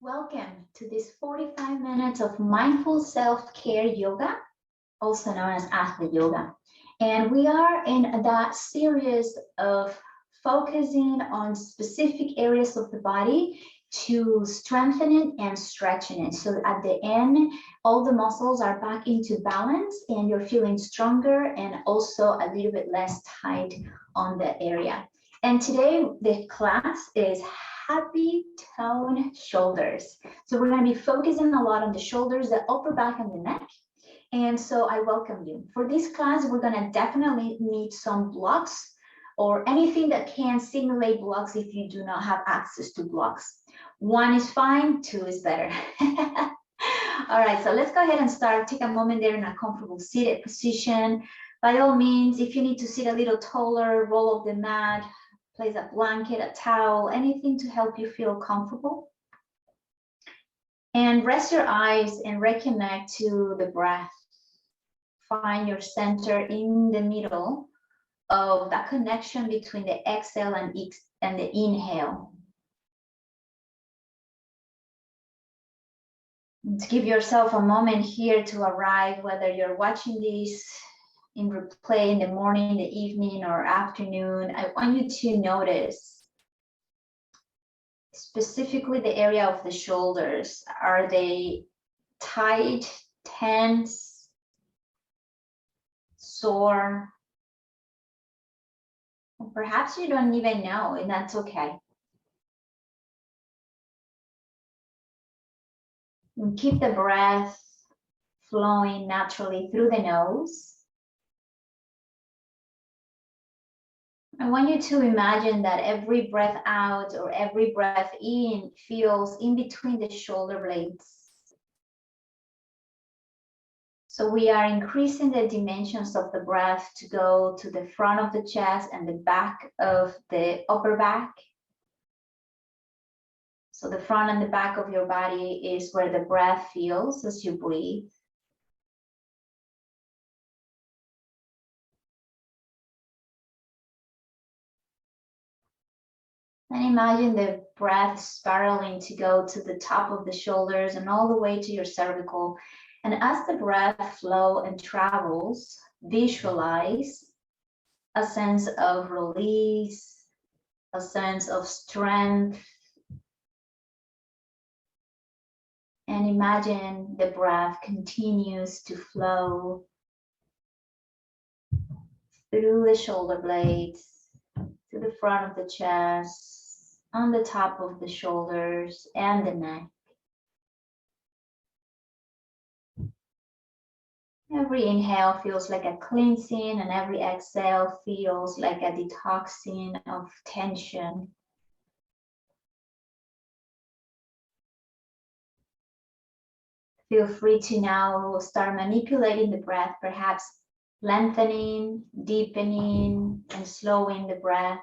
Welcome to this 45 minutes of mindful self-care yoga, also known as Hatha Yoga. And we are in that series of focusing on specific areas of the body to strengthen it and stretching it. So at the end, all the muscles are back into balance and you're feeling stronger and also a little bit less tight on the area. And today the class is happy tone shoulders. So we're going to be focusing a lot on the shoulders, the upper back and the neck. And so I welcome you. For this class, we're going to definitely need some blocks or anything that can simulate blocks if you do not have access to blocks. 1 is fine, 2 is better. All right, so let's go ahead and start. Take a moment there in a comfortable seated position. By all means, if you need to sit a little taller, roll up the mat, place a blanket, a towel, anything to help you feel comfortable. And rest your eyes and reconnect to the breath. Find your center in the middle of that connection between the exhale and the inhale. And give yourself a moment here to arrive, whether you're watching this in replay in the morning, the evening, or afternoon. I want you to notice specifically the area of the shoulders. Are they tight, tense, sore? Or perhaps you don't even know, and that's okay. And keep the breath flowing naturally through the nose. I want you to imagine that every breath out or every breath in feels in between the shoulder blades. So we are increasing the dimensions of the breath to go to the front of the chest and the back of the upper back. So the front and the back of your body is where the breath feels as you breathe. And imagine the breath spiraling to go to the top of the shoulders and all the way to your cervical. And as the breath flows and travels, visualize a sense of release, a sense of strength. And imagine the breath continues to flow through the shoulder blades, to the front of the chest, on the top of the shoulders and the neck. Every inhale feels like a cleansing and every exhale feels like a detoxing of tension. Feel free to now start manipulating the breath, perhaps lengthening, deepening, and slowing the breath.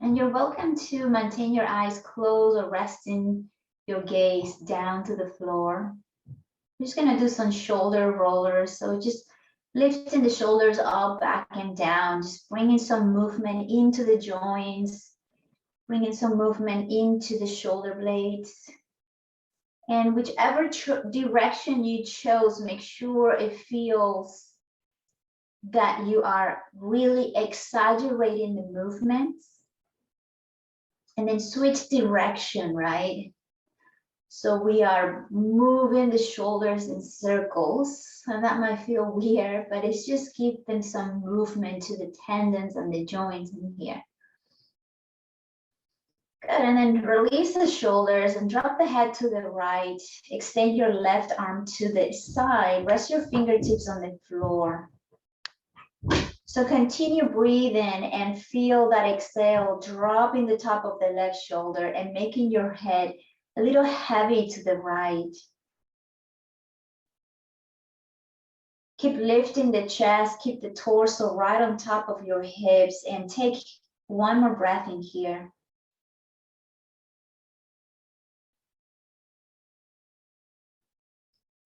And you're welcome to maintain your eyes closed or resting your gaze down to the floor. I'm just going to do some shoulder rollers. So just lifting the shoulders up, back, and down. Just bringing some movement into the joints, bringing some movement into the shoulder blades. And whichever direction you chose, make sure it feels that you are really exaggerating the movements. And then switch direction, right? So we are moving the shoulders in circles. And that might feel weird, but it's just giving some movement to the tendons and the joints in here. Good, and then release the shoulders and drop the head to the right. Extend your left arm to the side. Rest your fingertips on the floor. So continue breathing and feel that exhale, dropping the top of the left shoulder and making your head a little heavy to the right. Keep lifting the chest, keep the torso right on top of your hips, and take one more breath in here.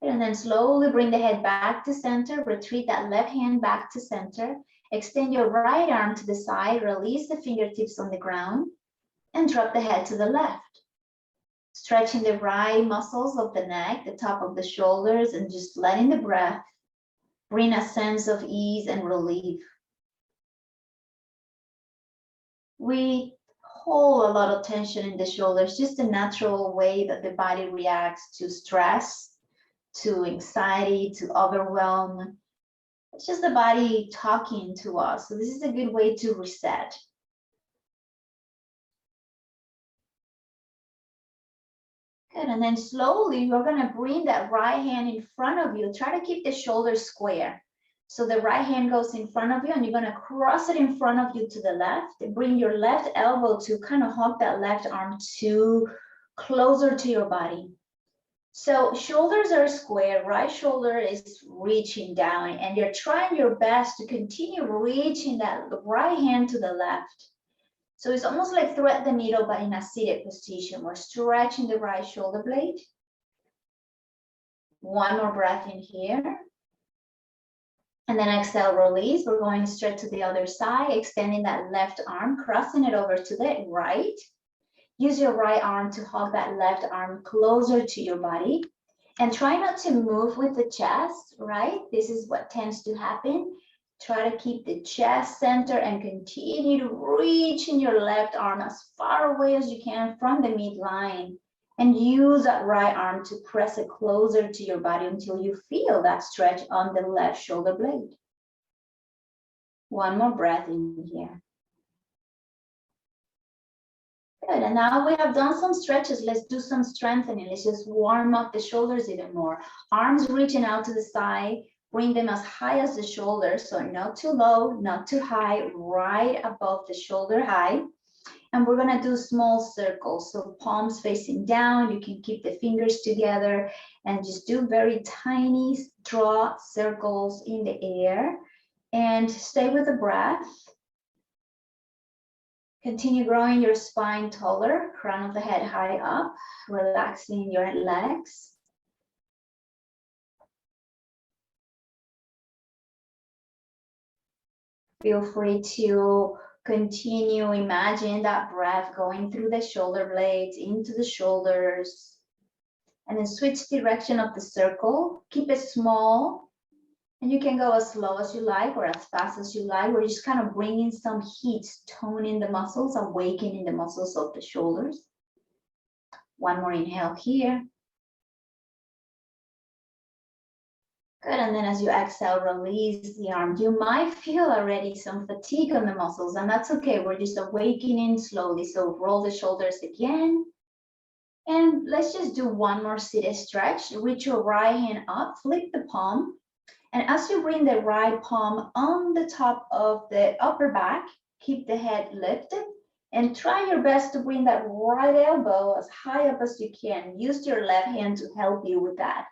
And then slowly bring the head back to center, retreat that left hand back to center, extend your right arm to the side, release the fingertips on the ground, and drop the head to the left. Stretching the right muscles of the neck, the top of the shoulders, and just letting the breath bring a sense of ease and relief. We hold a lot of tension in the shoulders, just a natural way that the body reacts to stress, to anxiety, to overwhelm. It's just the body talking to us. So this is a good way to reset. Good, and then slowly you're gonna bring that right hand in front of you. Try to keep the shoulders square. So the right hand goes in front of you and you're gonna cross it in front of you to the left. Bring your left elbow to kind of hug that left arm to closer to your body. So shoulders are square, right shoulder is reaching down, and you're trying your best to continue reaching that right hand to the left. So it's almost like thread the needle, but in a seated position. We're stretching the right shoulder blade. One more breath in here. And then exhale, release. We're going straight to the other side, extending that left arm, crossing it over to the right. Use your right arm to hug that left arm closer to your body. And try not to move with the chest, right? This is what tends to happen. Try to keep the chest center and continue to reach in your left arm as far away as you can from the midline. And use that right arm to press it closer to your body until you feel that stretch on the left shoulder blade. One more breath in here. Good, and now we have done some stretches. Let's do some strengthening. Let's just warm up the shoulders even more. Arms reaching out to the side, bring them as high as the shoulders, so not too low, not too high, right above the shoulder height. And we're gonna do small circles, so palms facing down. You can keep the fingers together and just do very tiny draw circles in the air and stay with the breath. Continue growing your spine taller, crown of the head high up, relaxing your legs. Feel free to continue, imagine that breath going through the shoulder blades, into the shoulders, and then switch direction of the circle. Keep it small, and you can go as slow as you like or as fast as you like. We're just kind of bringing some heat, toning the muscles, awakening the muscles of the shoulders. One more inhale here. Good, and then as you exhale, release the arm. You might feel already some fatigue on the muscles, and that's okay. We're just awakening slowly. So roll the shoulders again. And let's just do one more seated stretch. Reach your right hand up, flip the palm. And as you bring the right palm on the top of the upper back, keep the head lifted and try your best to bring that right elbow as high up as you can. Use your left hand to help you with that.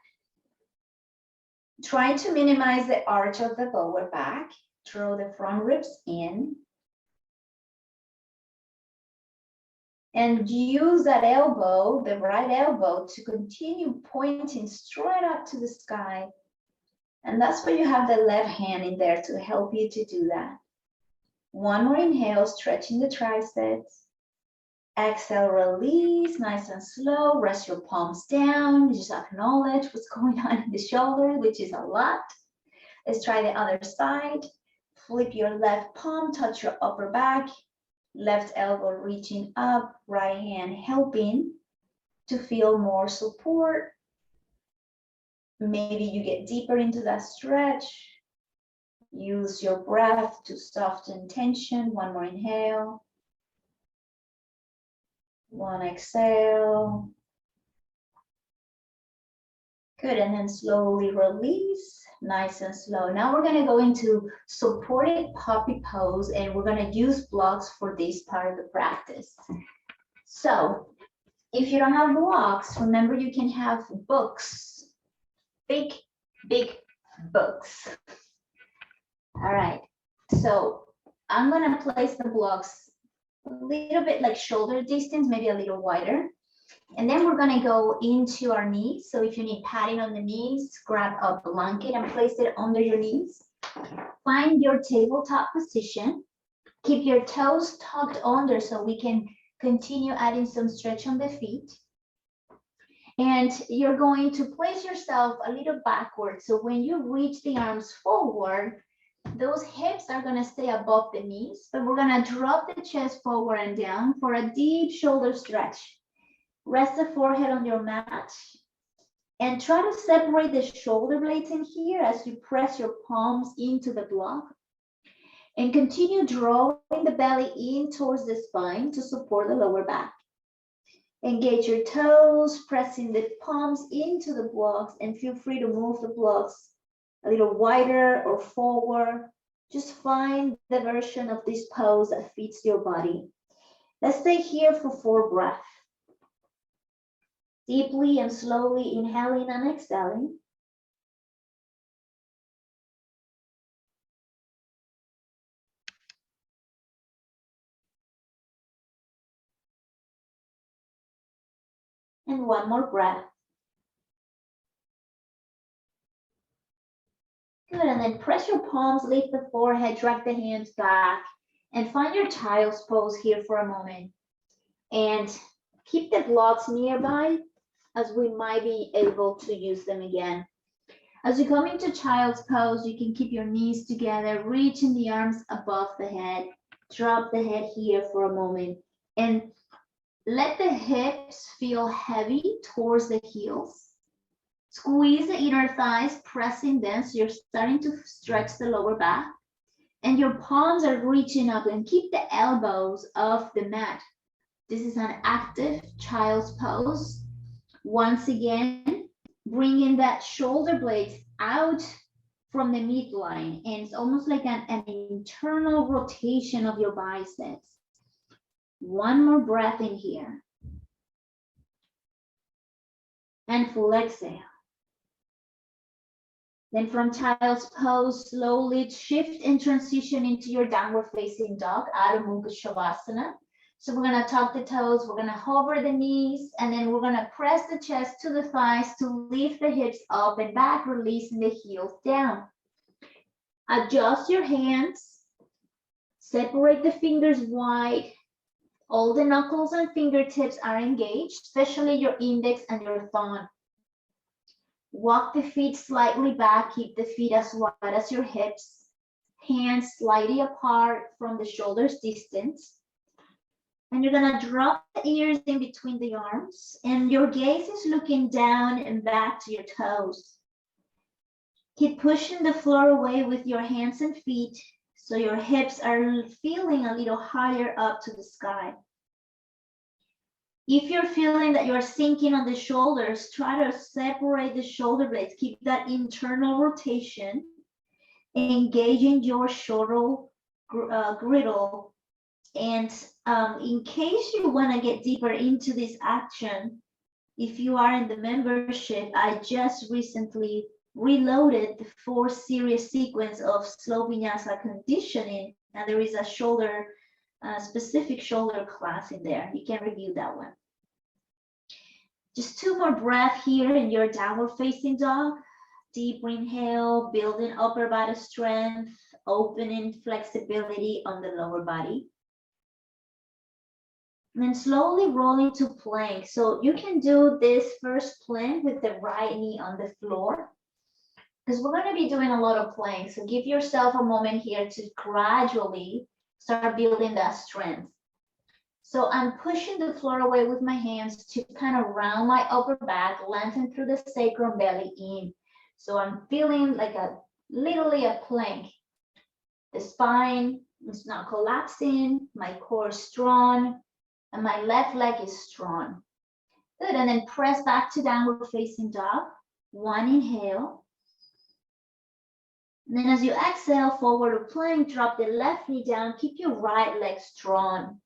Try to minimize the arch of the lower back. Draw the front ribs in. And use that elbow, the right elbow, to continue pointing straight up to the sky. And that's where you have the left hand in there to help you to do that. One more inhale, stretching the triceps. Exhale, release, nice and slow. Rest your palms down. Just acknowledge what's going on in the shoulder, which is a lot. Let's try the other side. Flip your left palm, touch your upper back. Left elbow reaching up, right hand helping to feel more support. Maybe you get deeper into that stretch. Use your breath to soften tension. One more inhale. One exhale. Good, and then slowly release, nice and slow. Now we're gonna go into supported puppy pose, and we're gonna use blocks for this part of the practice. So if you don't have blocks, remember you can have books, big books. All right, so I'm gonna place the blocks a little bit like shoulder distance, maybe a little wider. And then we're gonna go into our knees. So if you need padding on the knees, grab a blanket and place it under your knees. Find your tabletop position. Keep your toes tucked under so we can continue adding some stretch on the feet. And you're going to place yourself a little backward. So when you reach the arms forward, those hips are gonna stay above the knees, but we're gonna drop the chest forward and down for a deep shoulder stretch. Rest the forehead on your mat and try to separate the shoulder blades in here as you press your palms into the block. And continue drawing the belly in towards the spine to support the lower back. Engage your toes, pressing the palms into the blocks, and feel free to move the blocks a little wider or forward. Just find the version of this pose that fits your body. Let's stay here for 4 breaths. Deeply and slowly inhaling and exhaling. And 1 more breath. Good, and then press your palms, lift the forehead, drag the hands back, and find your child's pose here for a moment. And keep the blocks nearby as we might be able to use them again. As you come into child's pose, you can keep your knees together, reaching the arms above the head, drop the head here for a moment, and let the hips feel heavy towards the heels. Squeeze the inner thighs, pressing them so you're starting to stretch the lower back. And your palms are reaching up, and keep the elbows off the mat. This is an active child's pose. Once again, bringing that shoulder blades out from the midline, and it's almost like an internal rotation of your biceps. 1 more breath in here. And full exhale. Then from child's pose, slowly shift and transition into your downward facing dog, Adho Mukha Shavasana. So we're gonna tuck the toes, we're gonna hover the knees, and then we're gonna press the chest to the thighs to lift the hips up and back, releasing the heels down. Adjust your hands, separate the fingers wide. All the knuckles and fingertips are engaged, especially your index and your thumb. Walk the feet slightly back, keep the feet as wide as your hips. Hands slightly apart from the shoulders distance. And you're gonna drop the ears in between the arms, and your gaze is looking down and back to your toes. Keep pushing the floor away with your hands and feet so your hips are feeling a little higher up to the sky. If you're feeling that you're sinking on the shoulders, try to separate the shoulder blades. Keep that internal rotation, engaging your shoulder griddle. And in case you want to get deeper into this action, if you are in the membership, I just recently reloaded the 4 series sequence of slow vinyasa conditioning, and there is a shoulder specific shoulder class in there. You can review that one. Just 2 more breaths here in your downward facing dog. Deep inhale, building upper body strength, opening flexibility on the lower body. And then slowly roll into plank. So you can do this first plank with the right knee on the floor, because we're going to be doing a lot of planks. So give yourself a moment here to gradually start building that strength. So I'm pushing the floor away with my hands to kind of round my upper back, lengthen through the sacrum, belly in. So I'm feeling like literally a plank. The spine is not collapsing, my core is strong, and my left leg is strong. Good, and then press back to downward facing dog. 1 inhale. And then as you exhale, forward plank, drop the left knee down, keep your right leg strong.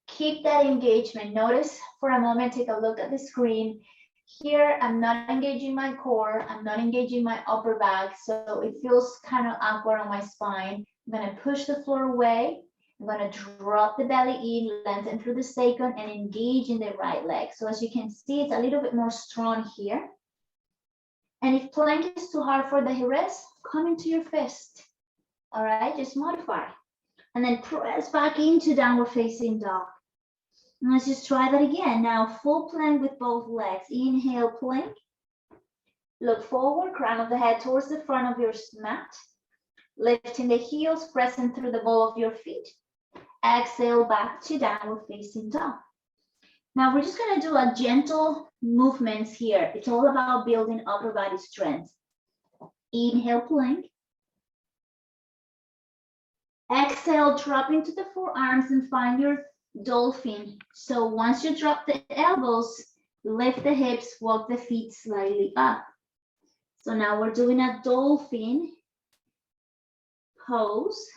Keep that engagement. Notice for a moment, take a look at the screen. Here, I'm not engaging my core. I'm not engaging my upper back. So it feels kind of awkward on my spine. I'm going to push the floor away I'm going to drop the belly in, lengthen through the sacrum, and engage in the right leg. So as you can see, it's a little bit more strong here. And if plank is too hard for the wrist, come into your fist. All right, just modify. And then press back into downward facing dog. And let's just try that again. Now, full plank with both legs. Inhale, plank. Look forward, crown of the head towards the front of your mat. Lifting the heels, pressing through the ball of your feet. Exhale back to downward facing dog. Now we're just going to do a gentle movements here. It's all about building upper body strength. Inhale, plank. Exhale, drop into the forearms and find your dolphin. So once you drop the elbows, lift the hips, walk the feet slightly up. So now we're doing a dolphin pose.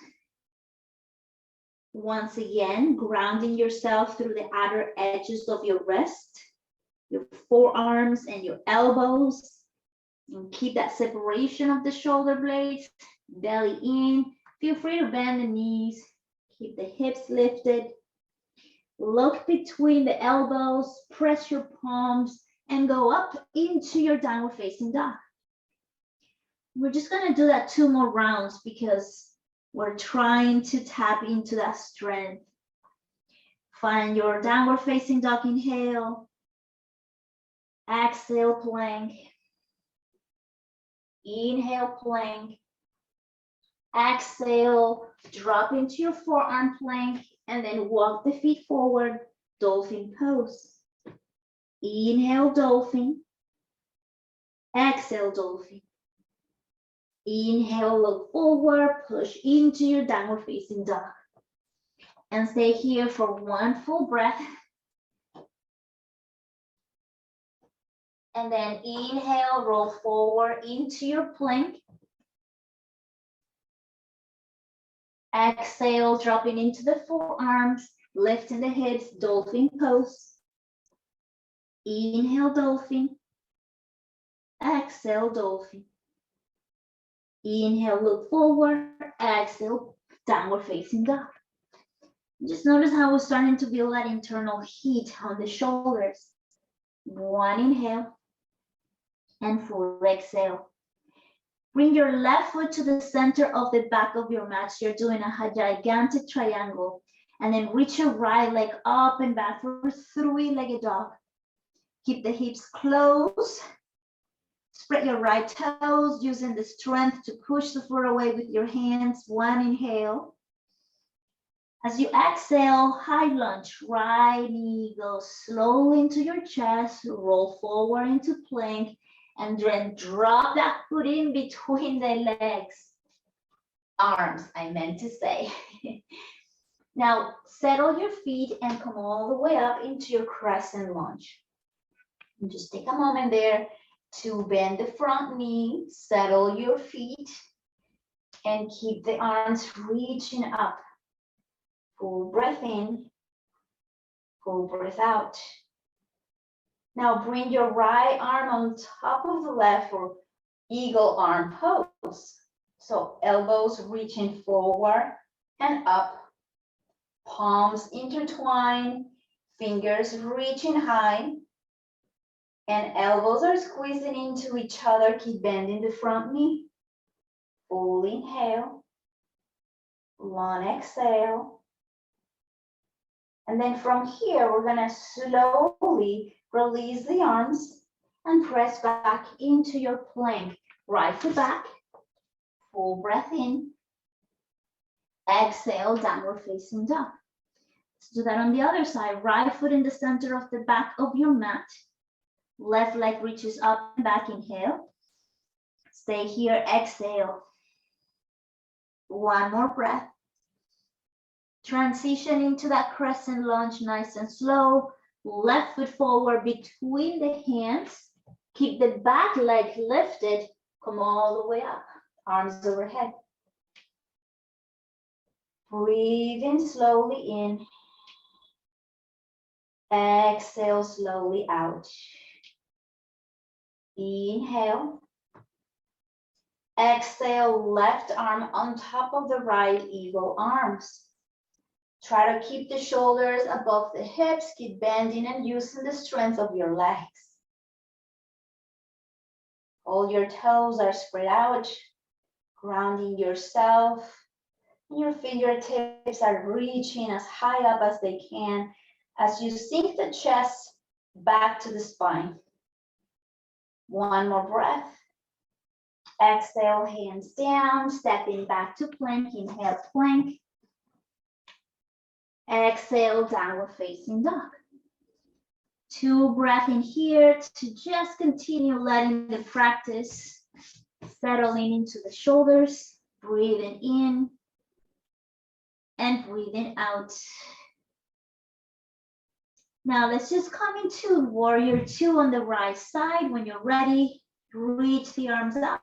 Once again, grounding yourself through the outer edges of your wrist, your forearms and your elbows. And keep that separation of the shoulder blades, belly in. Feel free to bend the knees, keep the hips lifted. Look between the elbows, press your palms, and go up into your downward facing dog. We're just gonna do that 2 more rounds because we're trying to tap into that strength. Find your downward facing dog, inhale. Exhale, plank. Inhale, plank. Exhale, drop into your forearm plank and then walk the feet forward, dolphin pose. Inhale, dolphin. Exhale, dolphin. Inhale, look forward, push into your downward facing dog. And stay here for 1 full breath. And then inhale, roll forward into your plank. Exhale, dropping into the forearms, lifting the hips, dolphin pose. Inhale, dolphin. Exhale, dolphin. Inhale, look forward. Exhale, downward facing dog. Just notice how we're starting to build that internal heat on the shoulders. 1 inhale and full exhale. Bring your left foot to the center of the back of your mat. So you're doing a gigantic triangle. And then reach your right leg up and back for 3-legged dog. Keep the hips close. Spread your right toes, using the strength to push the floor away with your hands. 1 inhale. As you exhale, high lunge, right knee goes slowly into your chest, roll forward into plank, and then drop that foot in between the legs. Arms, I meant to say. Now, settle your feet and come all the way up into your crescent lunge. And just take a moment there to bend the front knee, settle your feet, and keep the arms reaching up. Full breath in, full breath out. Now bring your right arm on top of the left for eagle arm pose. So elbows reaching forward and up, palms intertwined, fingers reaching high, and elbows are squeezing into each other. Keep bending the front knee. Full inhale, long exhale. And then from here, we're gonna slowly release the arms and press back into your plank. Right foot back, full breath in. Exhale, downward facing dog. Let's do that on the other side. Right foot in the center of the back of your mat. Left leg reaches up and back, inhale. Stay here, exhale. 1 more breath. Transition into that crescent lunge, nice and slow. Left foot forward between the hands. Keep the back leg lifted. Come all the way up. Arms overhead. Breathe in slowly in. Exhale slowly out. Inhale. Exhale, left arm on top of the right, eagle arms. Try to keep the shoulders above the hips, keep bending and using the strength of your legs. All your toes are spread out, grounding yourself. Your fingertips are reaching as high up as they can as you sink the chest back to the spine. One more breath. Exhale, hands down, stepping back to plank. Inhale, plank. Exhale, downward facing dog. 2 breaths in here to just continue letting the practice settling into the shoulders, breathing in and breathing out. Now let's just come into warrior 2 on the right side. When you're ready, reach the arms up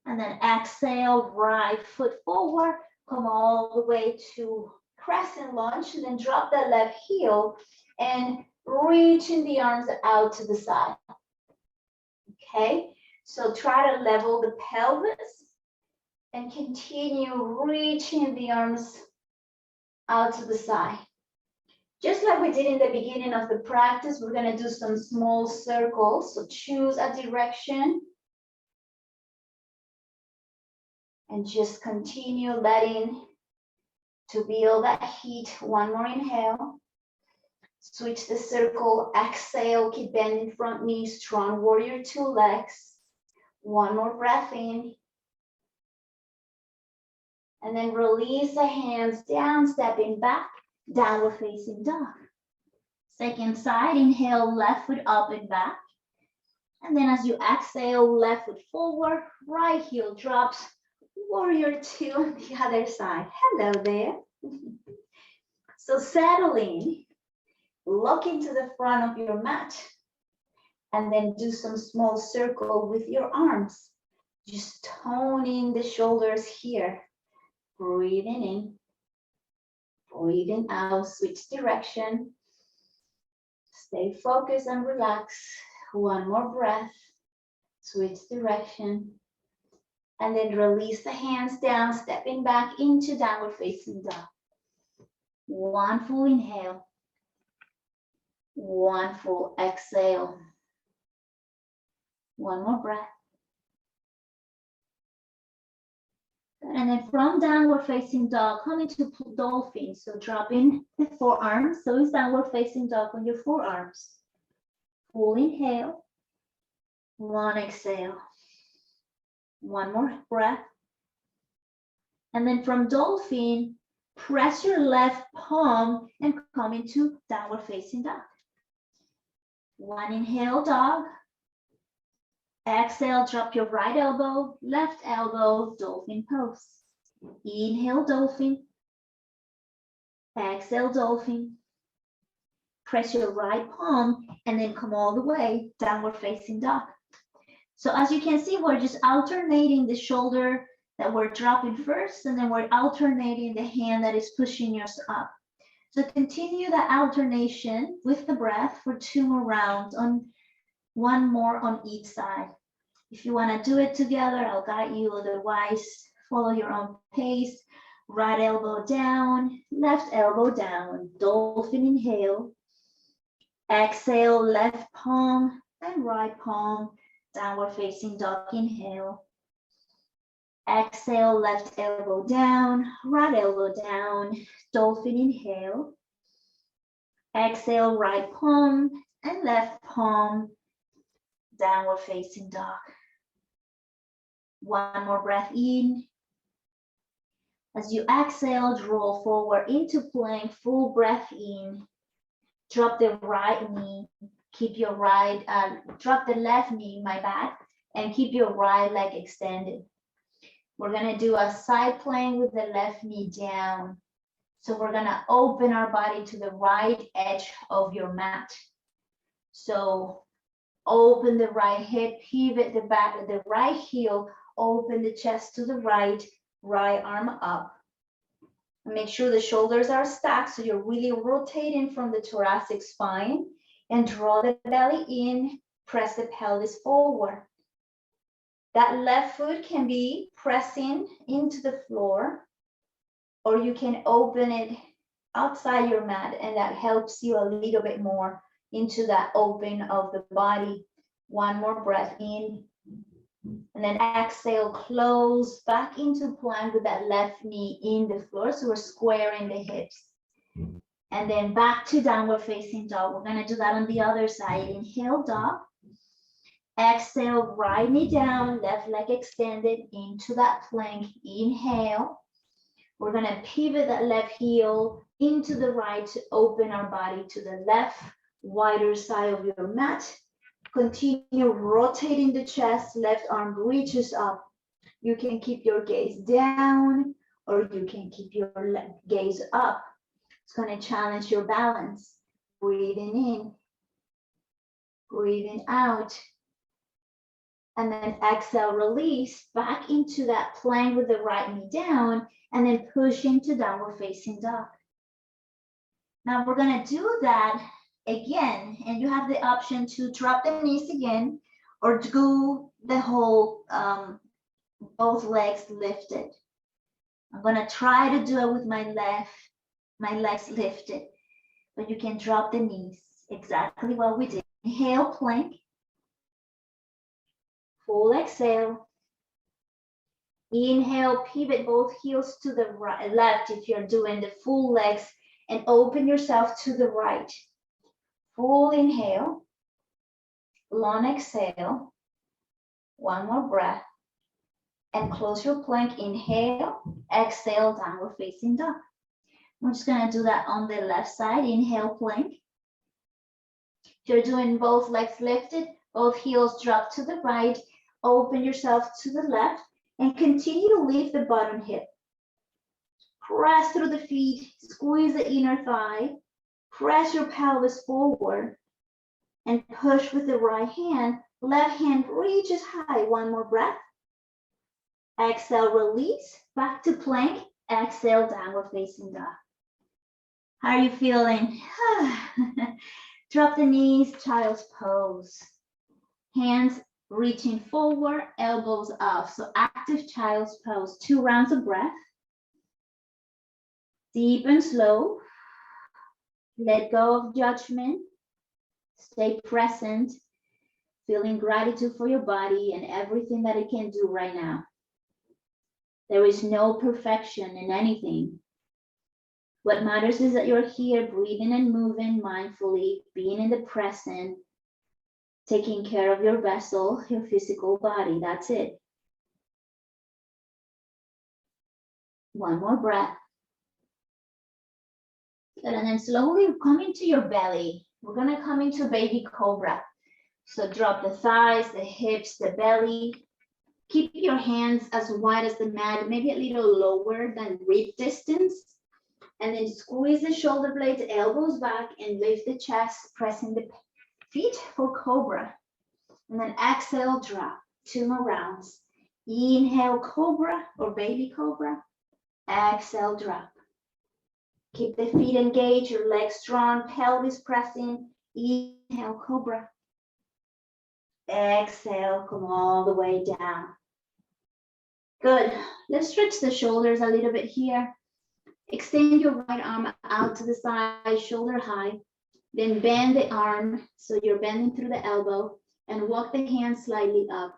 and then exhale, right foot forward, come all the way to crescent lunge, and then drop that left heel and reaching the arms out to the side. Okay, so try to level the pelvis and continue reaching the arms out to the side. Just like we did in the beginning of the practice, we're going to do some small circles. So choose a direction and just continue letting to build that heat. One more inhale. Switch the circle, exhale, keep bending front knee, strong warrior 2 legs. One more breath in. And then release the hands down, stepping back, downward facing dog. Second side, inhale, left foot up and back. And then as you exhale, left foot forward, right heel drops, warrior 2 on the other side. Hello there. So settle in. Look into the front of your mat and then do some small circle with your arms. Just toning the shoulders here. Breathing in, breathing out, switch direction. Stay focused and relax. One more breath, switch direction. And then release the hands down, stepping back into downward facing dog. One full inhale. One full exhale. One more breath. And then from downward facing dog, come into dolphin. So drop in the forearms. So it's downward facing dog on your forearms. Full inhale. One exhale. One more breath. And then from dolphin, press your left palm and come into downward facing dog. One inhale, dog. Exhale, drop your right elbow, left elbow, dolphin pose. Inhale, dolphin. Exhale, dolphin. Press your right palm and then come all the way, downward facing dog. So as you can see, we're just alternating the shoulder that we're dropping first, and then we're alternating the hand that is pushing yours up. So continue the alternation with the breath for 2 more rounds, on one more on each side. If you want to do it together, I'll guide you. Otherwise, follow your own pace. Right elbow down, left elbow down. Dolphin inhale. Exhale, left palm and right palm. Downward facing dog inhale. Exhale, left elbow down, right elbow down. Dolphin inhale. Exhale, right palm and left palm. Downward facing dog. One more breath in. As you exhale, roll forward into plank, full breath in. Drop the right knee, keep your right, drop the left knee, my bad, and keep your right leg extended. We're gonna do a side plank with the left knee down. So we're gonna open our body to the right edge of your mat. So open the right hip, pivot the back of the right heel, open the chest to the right, right arm up. Make sure the shoulders are stacked so you're really rotating from the thoracic spine, and draw the belly in, press the pelvis forward. That left foot can be pressing into the floor, or you can open it outside your mat, and that helps you a little bit more into that open of the body. One more breath in, and then exhale, close back into plank with that left knee in the floor. So we're squaring the hips. And then back to downward facing dog. We're gonna do that on the other side. Inhale, dog. Exhale, right knee down, left leg extended into that plank. Inhale. We're gonna pivot that left heel into the right to open our body to the left, wider side of your mat. Continue rotating the chest, left arm reaches up. You can keep your gaze down or you can keep your gaze up. It's gonna challenge your balance. Breathing in, breathing out. And then exhale, release back into that plank with the right knee down, and then push into downward facing dog. Now we're gonna do that again, and you have the option to drop the knees again or do the whole both legs lifted. I'm gonna try to do it with my legs lifted, but you can drop the knees. Exactly what we did. Inhale, plank. Full exhale. Inhale, pivot both heels to the right, left if you're doing the full legs, and open yourself to the right. Full inhale, long exhale, one more breath, and close your plank. Inhale, exhale, downward facing dog. We're just gonna do that on the left side. Inhale, plank. If you're doing both legs lifted, both heels drop to the right, open yourself to the left, and continue to lift the bottom hip. Press through the feet, squeeze the inner thigh, press your pelvis forward, and push with the right hand. Left hand reaches high. One more breath. Exhale, release, back to plank. Exhale, downward facing dog. How are you feeling? Drop the knees, child's pose. Hands reaching forward, elbows up. So active child's pose. 2 rounds of breath. Deep and slow. Let go of judgment. Stay present. Feeling gratitude for your body and everything that it can do right now. There is no perfection in anything. What matters is that you're here breathing and moving mindfully, being in the present, taking care of your vessel, your physical body. That's it. One more breath. Good. And then slowly come into your belly. We're gonna come into baby cobra. So drop the thighs, the hips, the belly. Keep your hands as wide as the mat, maybe a little lower than rib distance. And then squeeze the shoulder blades, elbows back, and lift the chest, pressing the feet for cobra. And then exhale, drop. 2 more rounds. Inhale, cobra or baby cobra. Exhale, drop. Keep the feet engaged, your legs strong, pelvis pressing. Inhale, cobra. Exhale, come all the way down. Good. Let's stretch the shoulders a little bit here. Extend your right arm out to the side, shoulder high. Then bend the arm, so you're bending through the elbow, and walk the hands slightly up.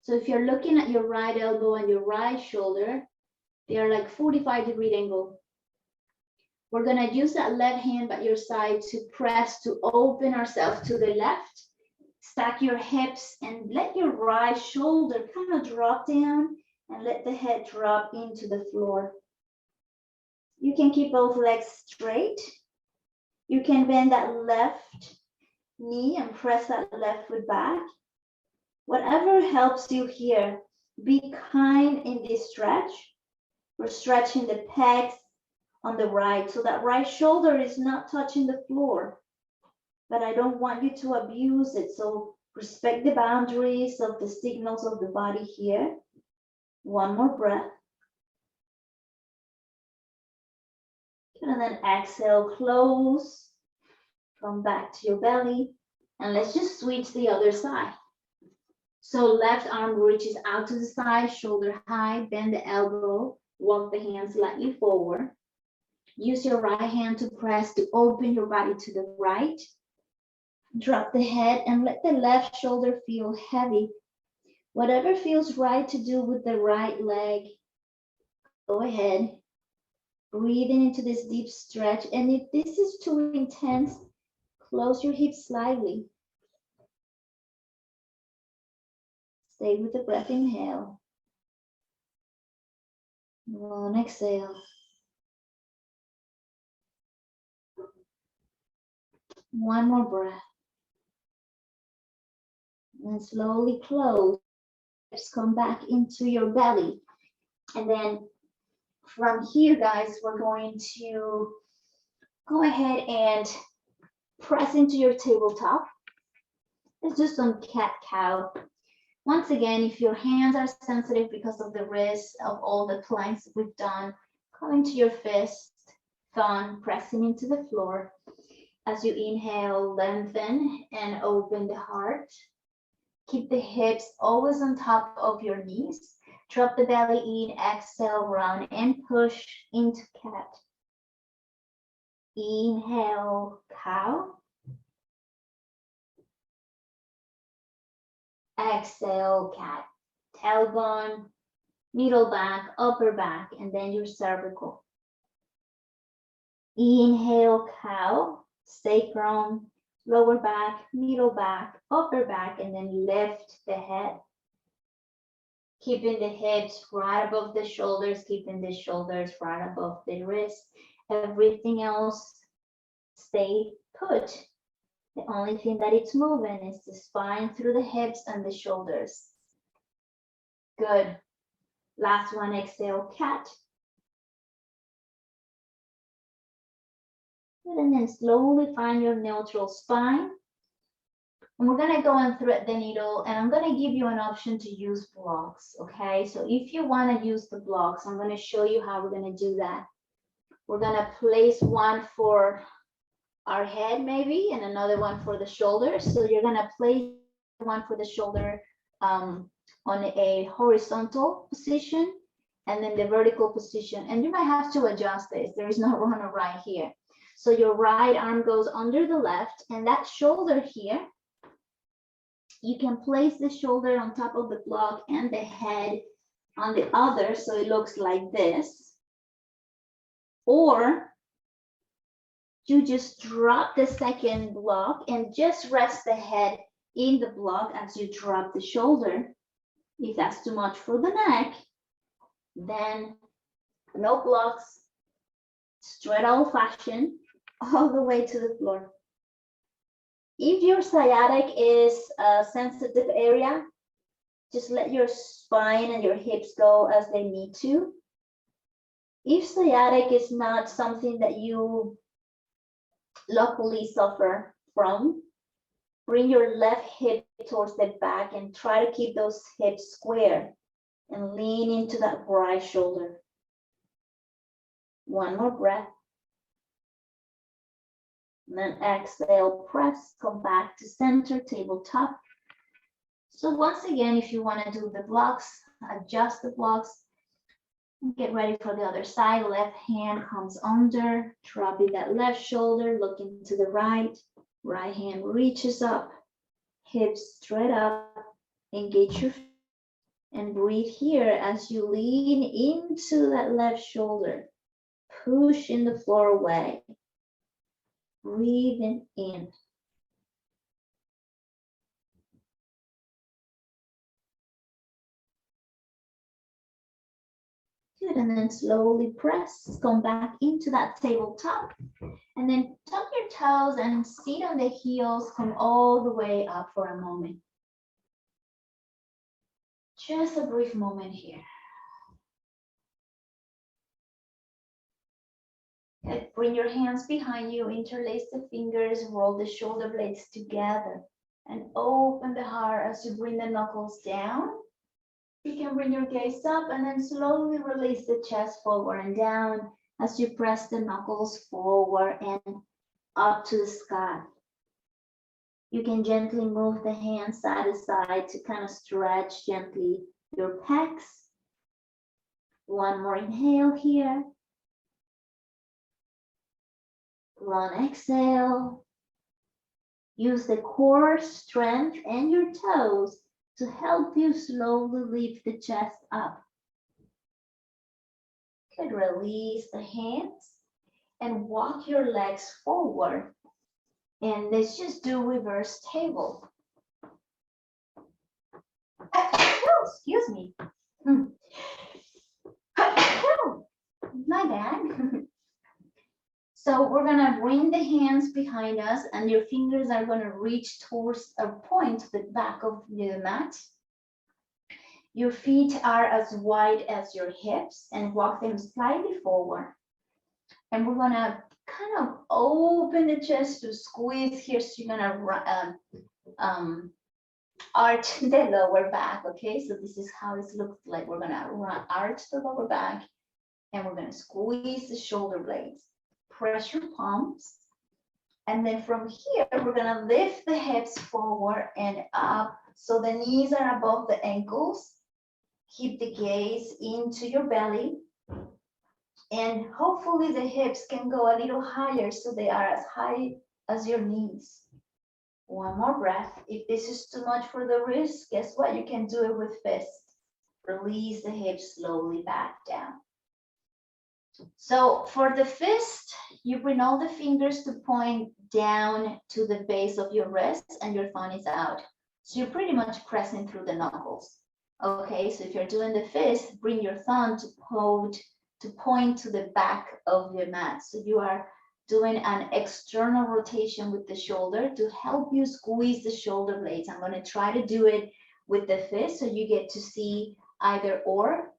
So if you're looking at your right elbow and your right shoulder, they are like 45-degree angle. We're gonna use that left hand by your side to press to open ourselves to the left. Stack your hips and let your right shoulder kind of drop down and let the head drop into the floor. You can keep both legs straight. You can bend that left knee and press that left foot back. Whatever helps you here, be kind in this stretch. We're stretching the pecs on the right, so that right shoulder is not touching the floor. But I don't want you to abuse it, so respect the boundaries of the signals of the body here. One more breath. And then exhale, close. Come back to your belly. And let's just switch the other side. So left arm reaches out to the side, shoulder high, bend the elbow, walk the hands slightly forward. Use your right hand to press to open your body to the right. Drop the head and let the left shoulder feel heavy. Whatever feels right to do with the right leg, go ahead. Breathing into this deep stretch. And if this is too intense, close your hips slightly. Stay with the breath, inhale. One exhale. One more breath. And slowly close. Come back into your belly. And then from here, guys, we're going to go ahead and press into your tabletop. Let's do some cat-cow. Once again, if your hands are sensitive because of the wrist of all the planks we've done, come into your fist, thumb, pressing into the floor. As you inhale, lengthen and open the heart. Keep the hips always on top of your knees. Drop the belly in, exhale, round and push into cat. Inhale, cow. Exhale, cat. Tailbone, middle back, upper back, and then your cervical. Inhale, cow. Sacrum, lower back, middle back, upper back, and then lift the head. Keeping the hips right above the shoulders, keeping the shoulders right above the wrists. Everything else stay put. The only thing that it's moving is the spine through the hips and the shoulders. Good. Last one, exhale, cat. Good, and then slowly find your neutral spine. And we're gonna go and thread the needle, and I'm gonna give you an option to use blocks, okay? So if you wanna use the blocks, I'm gonna show you how we're gonna do that. We're gonna place one for our head maybe, and another one for the shoulders. So you're gonna place one for the shoulder on a horizontal position, and then the vertical position. And you might have to adjust this. There is no wrong or right here. So your right arm goes under the left, and that shoulder here, you can place the shoulder on top of the block and the head on the other, so it looks like this. Or you just drop the second block and just rest the head in the block as you drop the shoulder. If that's too much for the neck, then no blocks, straight old-fashioned, all the way to the floor. If your sciatic is a sensitive area, just let your spine and your hips go as they need to. If sciatic is not something that you locally suffer from, bring your left hip towards the back and try to keep those hips square and lean into that right shoulder. One more breath. And then exhale, press, come back to center, tabletop. So once again, if you want to do the blocks, adjust the blocks. Get ready for the other side. Left hand comes under, dropping that left shoulder, looking to the right. Right hand reaches up, hips straight up, engage your feet, and breathe here as you lean into that left shoulder. Pushing the floor away. Breathing in. Good, and then slowly press, come back into that tabletop, and then tuck your toes and sit on the heels, come all the way up for a moment. Just a brief moment here. Good. Bring your hands behind you, interlace the fingers, roll the shoulder blades together, and open the heart as you bring the knuckles down. You can bring your gaze up and then slowly release the chest forward and down as you press the knuckles forward and up to the sky. You can gently move the hands side to side to kind of stretch gently your pecs. One more inhale here. Long exhale. Use the core strength and your toes to help you slowly lift the chest up. Good, release the hands and walk your legs forward. And let's just do reverse table. Excuse me. My bad. So we're gonna bring the hands behind us and your fingers are gonna reach towards a point, the back of the mat. Your feet are as wide as your hips and walk them slightly forward. And we're gonna kind of open the chest to squeeze here. So you're gonna arch the lower back, okay? So this is how it looks like. We're gonna arch the lower back and we're gonna squeeze the shoulder blades. Press your palms. And then from here, we're gonna lift the hips forward and up. So the knees are above the ankles. Keep the gaze into your belly. And hopefully the hips can go a little higher so they are as high as your knees. One more breath. If this is too much for the wrist, guess what? You can do it with fists. Release the hips slowly back down. So for the fist, you bring all the fingers to point down to the base of your wrist and your thumb is out. So you're pretty much pressing through the knuckles. Okay, so if you're doing the fist, bring your thumb to point to the back of your mat. So you are doing an external rotation with the shoulder to help you squeeze the shoulder blades. I'm going to try to do it with the fist so you get to see either or.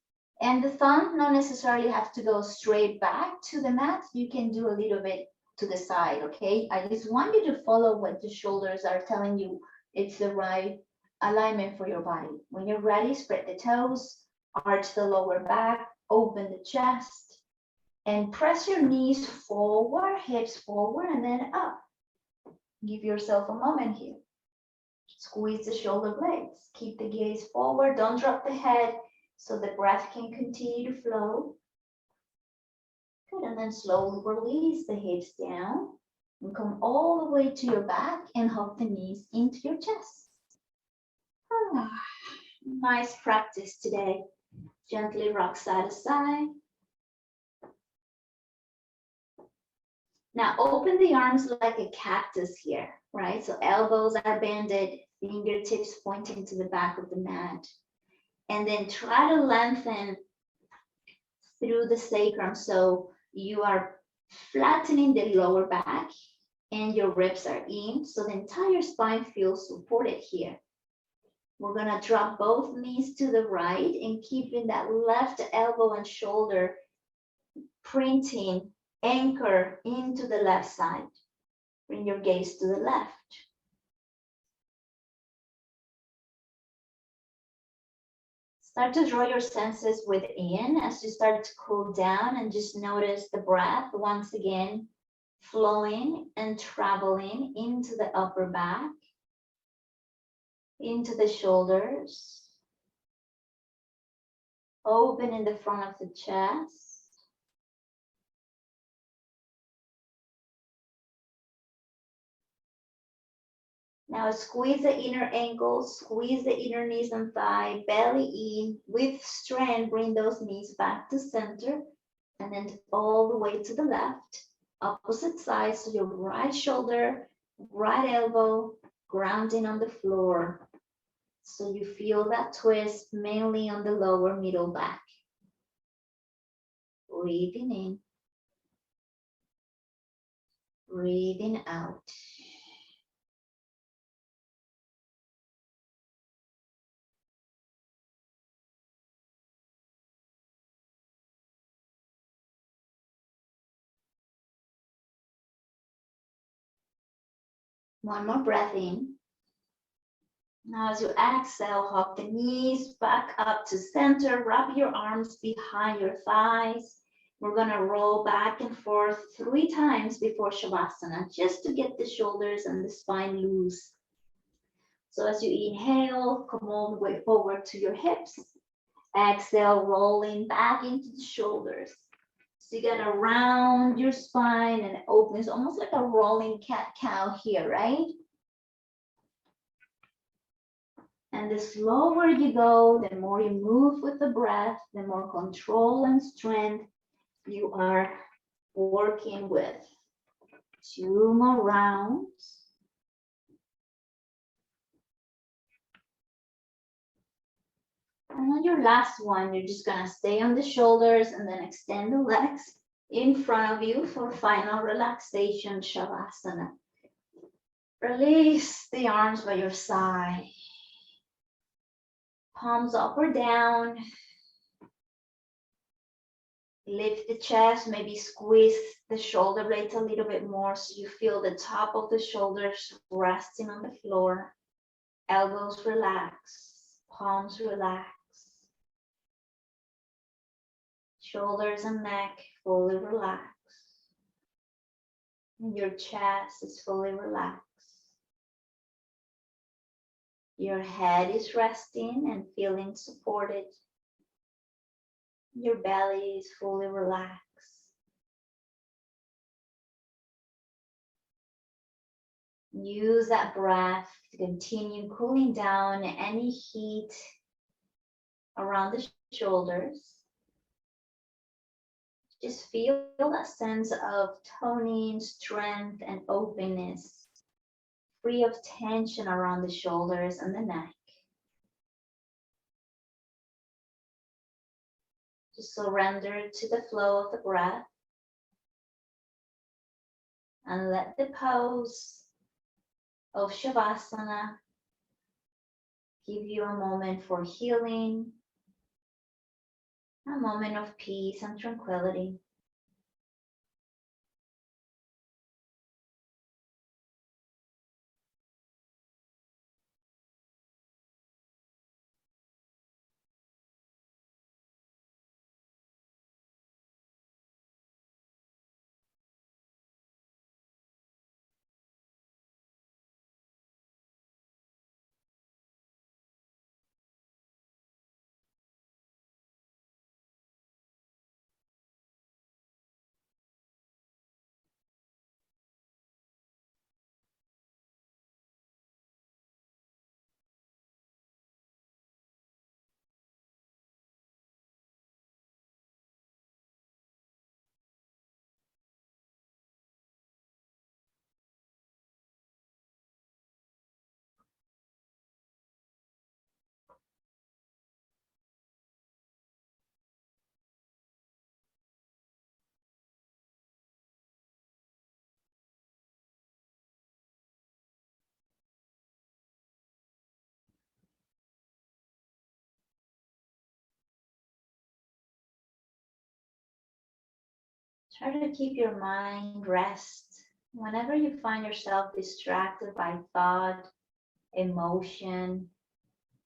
And the thumb not necessarily have to go straight back to the mat. You can do a little bit to the side, okay? I just want you to follow what the shoulders are telling you. It's the right alignment for your body. When you're ready, spread the toes, arch the lower back, open the chest, and press your knees forward, hips forward, and then up. Give yourself a moment here. Squeeze the shoulder blades. Keep the gaze forward. Don't drop the head so the breath can continue to flow. Good, and then slowly release the hips down and come all the way to your back and hug the knees into your chest. Nice practice today. Gently rock side to side. Now open the arms like a cactus here, right? So elbows are bended, fingertips pointing to the back of the mat. And then try to lengthen through the sacrum. So you are flattening the lower back and your ribs are in. So the entire spine feels supported here. We're gonna drop both knees to the right and keeping that left elbow and shoulder printing, anchor into the left side. Bring your gaze to the left. Start to draw your senses within as you start to cool down and just notice the breath once again flowing and traveling into the upper back, into the shoulders, open in the front of the chest. Now squeeze the inner ankles, squeeze the inner knees and thigh, belly in. With strength, bring those knees back to center and then all the way to the left. Opposite side, so your right shoulder, right elbow, grounding on the floor. So you feel that twist mainly on the lower middle back. Breathing in. Breathing out. One more breath in. Now as you exhale, hug the knees back up to center. Wrap your arms behind your thighs. We're gonna roll back and forth 3 times before Savasana, just to get the shoulders and the spine loose. So as you inhale, come all the way forward to your hips. Exhale, rolling back into the shoulders. So you gotta round your spine and open. It's almost like a rolling cat-cow here, right? And the slower you go, the more you move with the breath, the more control and strength you are working with. 2 more rounds. And on your last one, you're just gonna stay on the shoulders and then extend the legs in front of you for final relaxation, Savasana. Release the arms by your side. Palms up or down. Lift the chest, maybe squeeze the shoulder blades a little bit more so you feel the top of the shoulders resting on the floor. Elbows relax, palms relax. Shoulders and neck fully relaxed. And your chest is fully relaxed. Your head is resting and feeling supported. Your belly is fully relaxed. Use that breath to continue cooling down any heat around the shoulders. Just feel a sense of toning, strength, and openness, free of tension around the shoulders and the neck. Just surrender to the flow of the breath and let the pose of Shavasana give you a moment for healing, a moment of peace and tranquility. Try to keep your mind rest. Whenever you find yourself distracted by thought, emotion,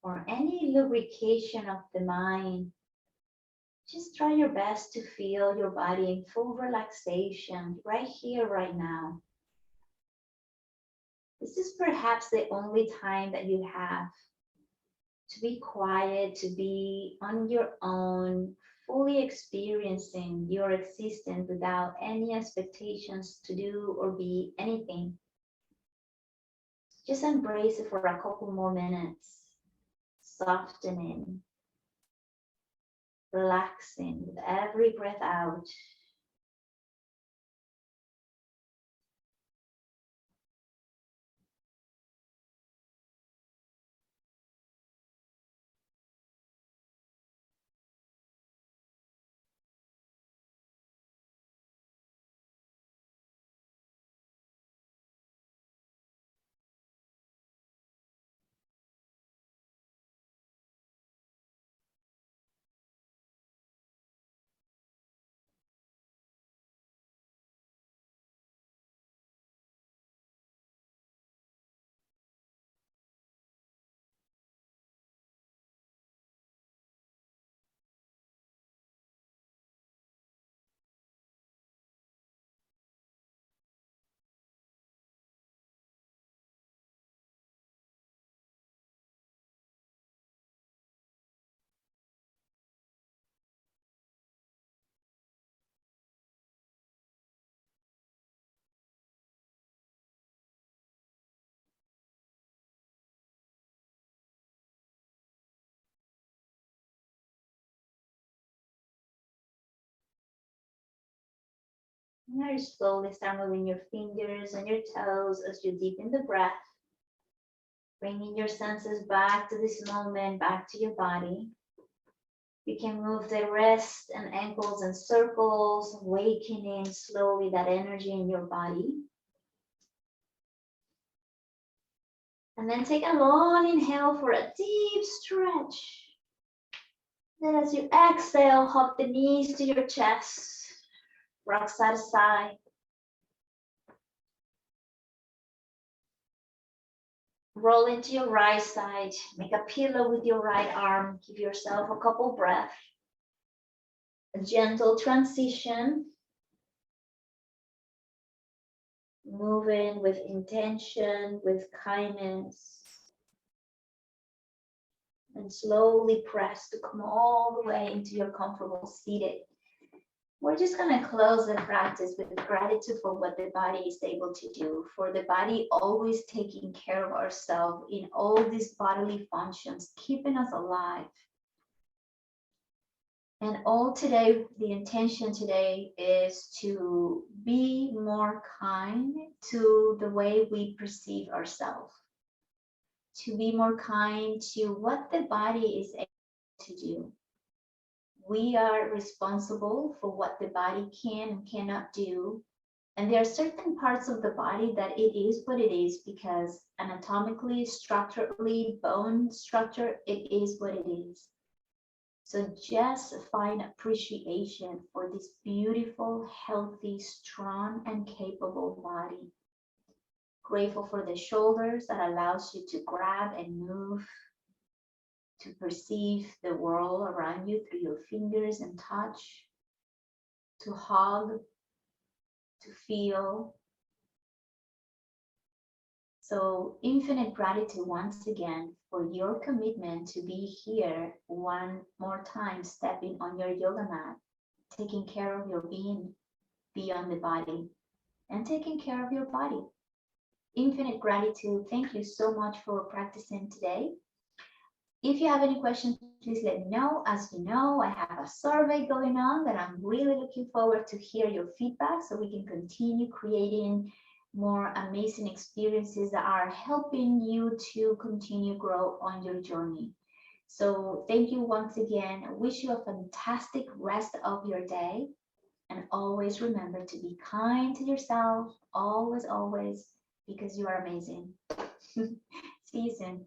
or any lubrication of the mind, just try your best to feel your body in full relaxation right here, right now. This is perhaps the only time that you have to be quiet, to be on your own, fully experiencing your existence without any expectations to do or be anything. Just embrace it for a couple more minutes, softening, relaxing with every breath out. Now you slowly start moving your fingers and your toes as you deepen the breath, bringing your senses back to this moment, back to your body. You can move the wrists and ankles in circles, awakening slowly that energy in your body. And then take a long inhale for a deep stretch. Then as you exhale, hop the knees to your chest, rock side to side. Roll into your right side, make a pillow with your right arm, give yourself a couple breaths. A gentle transition. Moving with intention, with kindness. And slowly press to come all the way into your comfortable seated. We're just going to close the practice with gratitude for what the body is able to do, for the body always taking care of ourselves in all these bodily functions, keeping us alive. And all today, the intention today is to be more kind to the way we perceive ourselves, to be more kind to what the body is able to do. We are responsible for what the body can and cannot do. And there are certain parts of the body that it is what it is because anatomically, structurally, bone structure, it is what it is. So just find appreciation for this beautiful, healthy, strong, and capable body. Grateful for the shoulders that allows you to grab and move, to perceive the world around you through your fingers and touch, to hug, to feel. So infinite gratitude once again for your commitment to be here one more time, stepping on your yoga mat, taking care of your being beyond the body, and taking care of your body. Infinite gratitude. Thank you so much for practicing today. If you have any questions, please let me know. As you know, I have a survey going on that I'm really looking forward to hear your feedback so we can continue creating more amazing experiences that are helping you to continue grow on your journey. So thank you once again. I wish you a fantastic rest of your day. And always remember to be kind to yourself, always, always, because you are amazing. See you soon.